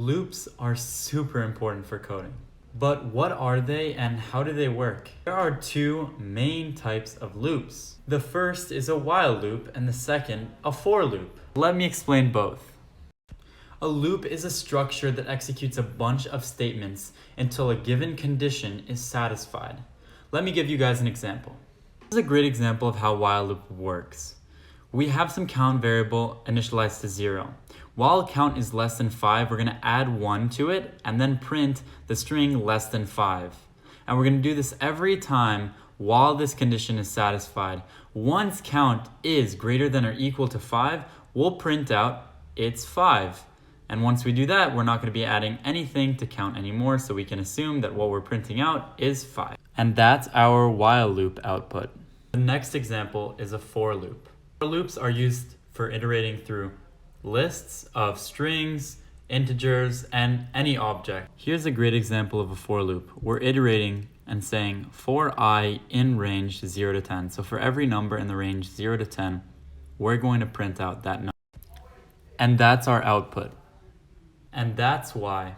Loops are super important for coding. But what are they and how do they work? There are two main types of loops. The first is a while loop and the second a for loop. Let me explain both. A loop is a structure that executes a bunch of statements until a given condition is satisfied. Let me give you guys an example. This is a great example of how while loop works. We have some count variable initialized to 0. While count is less than 5, we're going to add 1 to it and then print the string less than 5. And we're going to do this every time while this condition is satisfied. Once count is greater than or equal to 5, we'll print out it's 5. And once we do that, we're not going to be adding anything to count anymore, so we can assume that what we're printing out is 5. And that's our while loop output. The next example is a for loop. For loops are used for iterating through lists of strings, integers, and any object. Here's a great example of a for loop. We're iterating and saying for I in range 0 to 10. So for every number in the range 0 to 10, we're going to print out that number. And that's our output. And that's why